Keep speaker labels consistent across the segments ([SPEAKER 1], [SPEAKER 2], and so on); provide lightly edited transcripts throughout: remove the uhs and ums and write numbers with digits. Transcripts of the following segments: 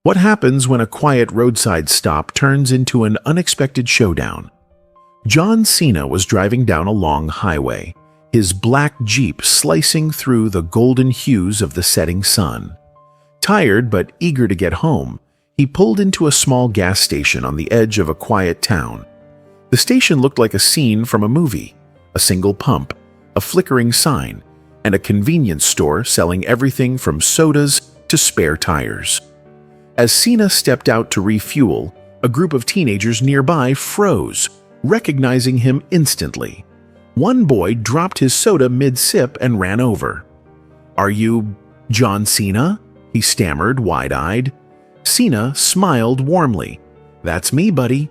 [SPEAKER 1] What happens when a quiet roadside stop turns into an unexpected showdown? John Cena was driving down a long highway, his black Jeep slicing through the golden hues of the setting sun. Tired but eager to get home, he pulled into a small gas station on the edge of a quiet town. The station looked like a scene from a movie: a single pump, a flickering sign, and a convenience store selling everything from sodas to spare tires. As Cena stepped out to refuel, a group of teenagers nearby froze, recognizing him instantly. One boy dropped his soda mid-sip and ran over. "Are you John Cena?" he stammered, wide-eyed. Cena smiled warmly. "That's me, buddy."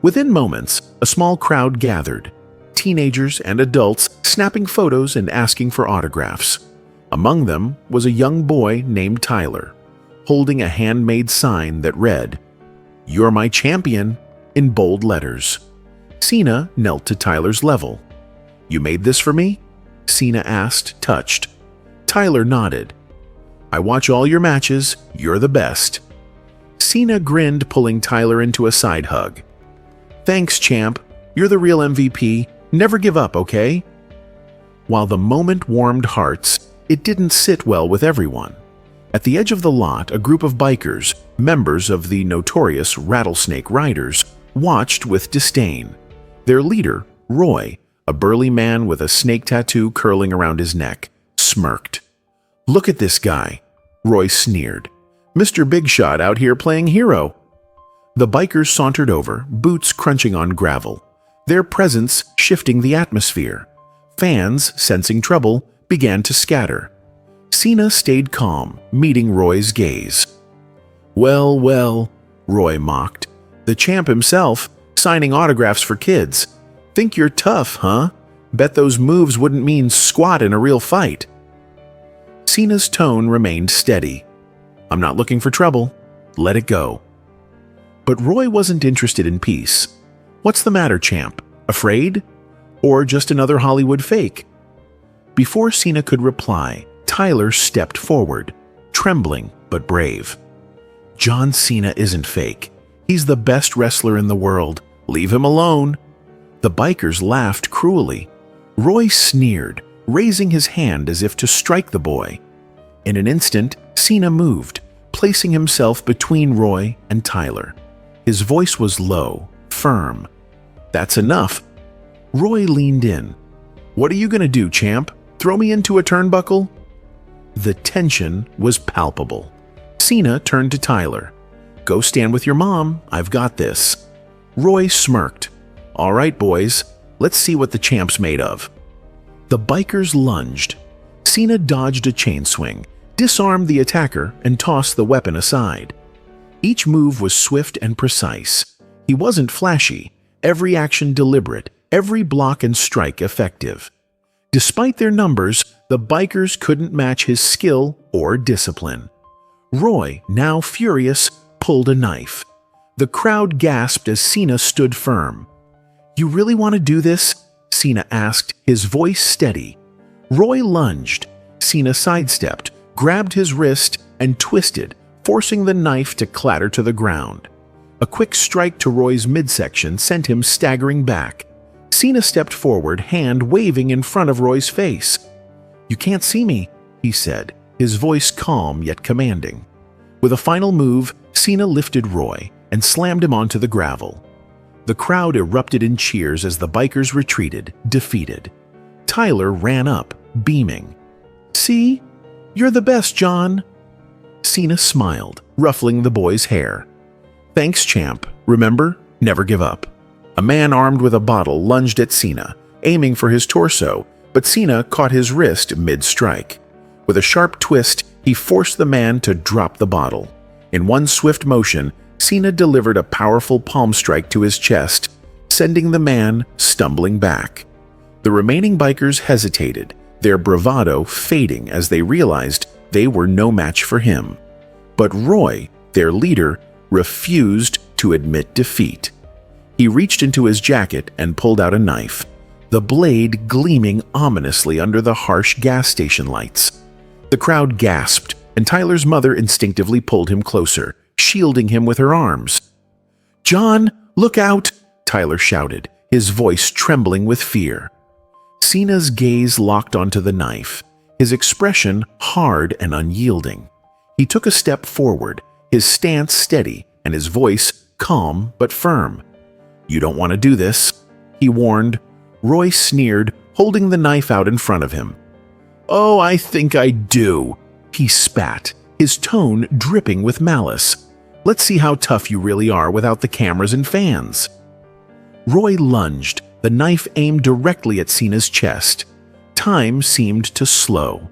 [SPEAKER 1] Within moments, a small crowd gathered, teenagers and adults snapping photos and asking for autographs. Among them was a young boy named Tyler, holding a handmade sign that read, "You're my champion," in bold letters. Cena knelt to Tyler's level. "You made this for me?" Cena asked, touched. Tyler nodded. "I watch all your matches. You're the best." Cena grinned, pulling Tyler into a side hug. "Thanks, champ. You're the real MVP. Never give up, okay?" While the moment warmed hearts, it didn't sit well with everyone. At the edge of the lot, a group of bikers, members of the notorious Rattlesnake Riders, watched with disdain. Their leader, Roy, a burly man with a snake tattoo curling around his neck, smirked. "Look at this guy," Roy sneered. "Mr. Big Shot out here playing hero." The bikers sauntered over, boots crunching on gravel, their presence shifting the atmosphere. Fans, sensing trouble, began to scatter. Cena stayed calm, meeting Roy's gaze. "Well, well," Roy mocked. "The champ himself, signing autographs for kids. Think you're tough, huh? Bet those moves wouldn't mean squat in a real fight." Cena's tone remained steady. "I'm not looking for trouble. Let it go." But Roy wasn't interested in peace. "What's the matter, champ? Afraid? Or just another Hollywood fake?" Before Cena could reply, Tyler stepped forward, trembling but brave. "John Cena isn't fake. He's the best wrestler in the world. Leave him alone." The bikers laughed cruelly. Roy sneered, raising his hand as if to strike the boy. In an instant, Cena moved, placing himself between Roy and Tyler. His voice was low, firm. "That's enough." Roy leaned in. "What are you gonna do, champ? Throw me into a turnbuckle?" The tension was palpable. Cena turned to Tyler. "Go stand with your mom. I've got this." Roy smirked. "All right, boys. Let's see what the champ's made of." The bikers lunged. Cena dodged a chain swing, disarmed the attacker, and tossed the weapon aside. Each move was swift and precise. He wasn't flashy, every action deliberate, every block and strike effective. Despite their numbers, the bikers couldn't match his skill or discipline. Roy, now furious, pulled a knife. The crowd gasped as Cena stood firm. "You really want to do this?" Cena asked, his voice steady. Roy lunged. Cena sidestepped, grabbed his wrist, and twisted, forcing the knife to clatter to the ground. A quick strike to Roy's midsection sent him staggering back. Cena stepped forward, hand waving in front of Roy's face. "You can't see me," he said, his voice calm yet commanding. With a final move, Cena lifted Roy and slammed him onto the gravel. The crowd erupted in cheers as the bikers retreated, defeated. Tyler ran up, beaming. "See? You're the best, John." Cena smiled, ruffling the boy's hair. "Thanks, champ. Remember, never give up." A man armed with a bottle lunged at Cena, aiming for his torso, but Cena caught his wrist mid-strike. With a sharp twist, he forced the man to drop the bottle. In one swift motion, Cena delivered a powerful palm strike to his chest, sending the man stumbling back. The remaining bikers hesitated, their bravado fading as they realized they were no match for him. But Roy, their leader, refused to admit defeat. He reached into his jacket and pulled out a knife, the blade gleaming ominously under the harsh gas station lights. The crowd gasped, and Tyler's mother instinctively pulled him closer, shielding him with her arms. "John, look out!" Tyler shouted, his voice trembling with fear. Cena's gaze locked onto the knife, his expression hard and unyielding. He took a step forward, his stance steady and his voice calm but firm. "You don't want to do this," he warned. Roy sneered, holding the knife out in front of him. "Oh, I think I do," he spat, his tone dripping with malice. "Let's see how tough you really are without the cameras and fans." Roy lunged, the knife aimed directly at Cena's chest. Time seemed to slow.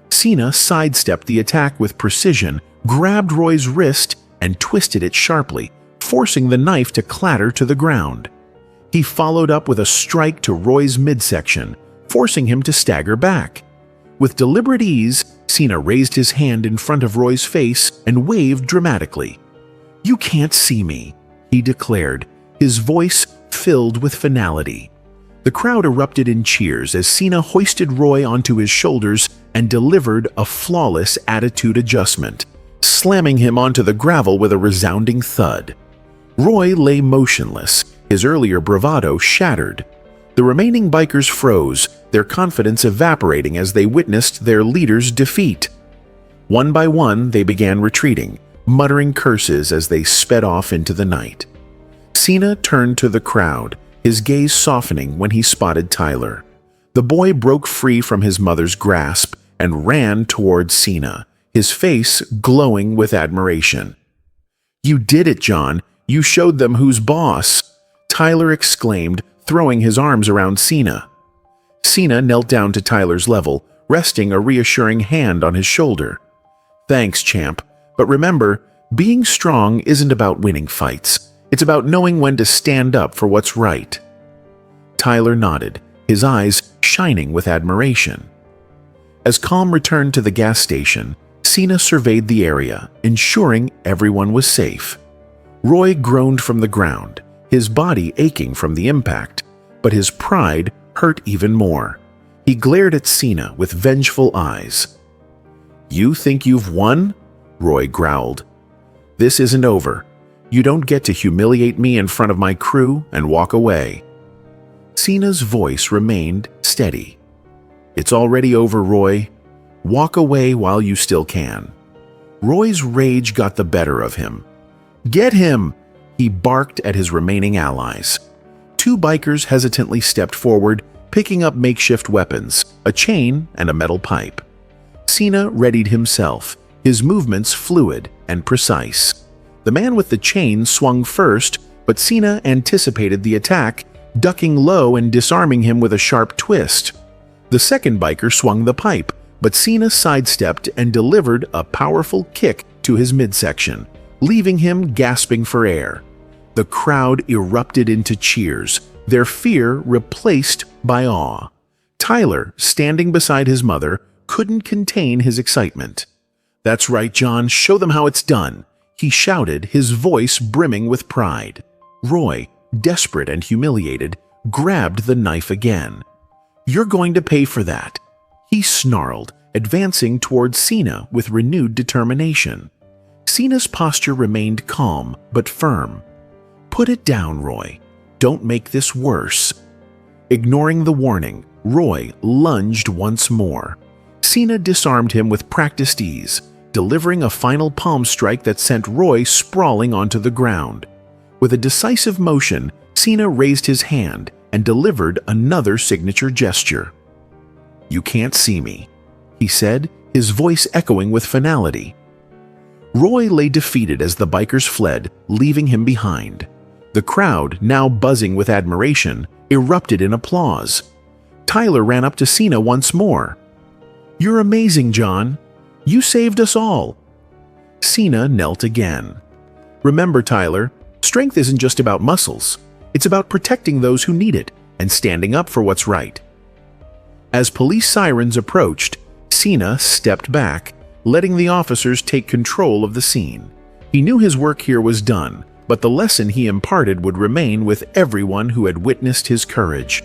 [SPEAKER 1] Cena sidestepped the attack with precision, grabbed Roy's wrist, and twisted it sharply, forcing the knife to clatter to the ground. He followed up with a strike to Roy's midsection, forcing him to stagger back. With deliberate ease, Cena raised his hand in front of Roy's face and waved dramatically. "You can't see me," he declared, his voice filled with finality. The crowd erupted in cheers as Cena hoisted Roy onto his shoulders and delivered a flawless attitude adjustment, slamming him onto the gravel with a resounding thud. Roy lay motionless, his earlier bravado shattered. The remaining bikers froze, their confidence evaporating as they witnessed their leader's defeat. One by one, they began retreating, muttering curses as they sped off into the night. Cena turned to the crowd, his gaze softening when he spotted Tyler. The boy broke free from his mother's grasp and ran towards Cena, his face glowing with admiration. "You did it, John. You showed them who's boss," Tyler exclaimed, throwing his arms around Cena. Cena knelt down to Tyler's level, resting a reassuring hand on his shoulder. "Thanks, champ. But remember, being strong isn't about winning fights. It's about knowing when to stand up for what's right." Tyler nodded, his eyes shining with admiration. As calm returned to the gas station, Cena surveyed the area, ensuring everyone was safe. Roy groaned from the ground, his body aching from the impact, but his pride hurt even more. He glared at Cena with vengeful eyes. "You think you've won?" Roy growled. "This isn't over. You don't get to humiliate me in front of my crew and walk away." Cena's voice remained steady. "It's already over, Roy. Walk away while you still can." Roy's rage got the better of him. "Get him!" he barked at his remaining allies. Two bikers hesitantly stepped forward, picking up makeshift weapons, a chain and a metal pipe. Cena readied himself, his movements fluid and precise. The man with the chain swung first, but Cena anticipated the attack, ducking low and disarming him with a sharp twist. The second biker swung the pipe, but Cena sidestepped and delivered a powerful kick to his midsection, leaving him gasping for air. The crowd erupted into cheers, their fear replaced by awe. Tyler, standing beside his mother, couldn't contain his excitement. "That's right, John, show them how it's done," he shouted, his voice brimming with pride. Roy, desperate and humiliated, grabbed the knife again. "You're going to pay for that," he snarled, advancing towards Cena with renewed determination. Cena's posture remained calm but firm. "Put it down, Roy. Don't make this worse." Ignoring the warning, Roy lunged once more. Cena disarmed him with practiced ease, delivering a final palm strike that sent Roy sprawling onto the ground. With a decisive motion, Cena raised his hand and delivered another signature gesture. "You can't see me," he said, his voice echoing with finality. Roy lay defeated as the bikers fled, leaving him behind. The crowd, now buzzing with admiration, erupted in applause. Tyler ran up to Cena once more. "You're amazing, John. You saved us all." Cena knelt again. "Remember, Tyler, strength isn't just about muscles. It's about protecting those who need it and standing up for what's right." As police sirens approached, Cena stepped back, letting the officers take control of the scene. He knew his work here was done, but the lesson he imparted would remain with everyone who had witnessed his courage.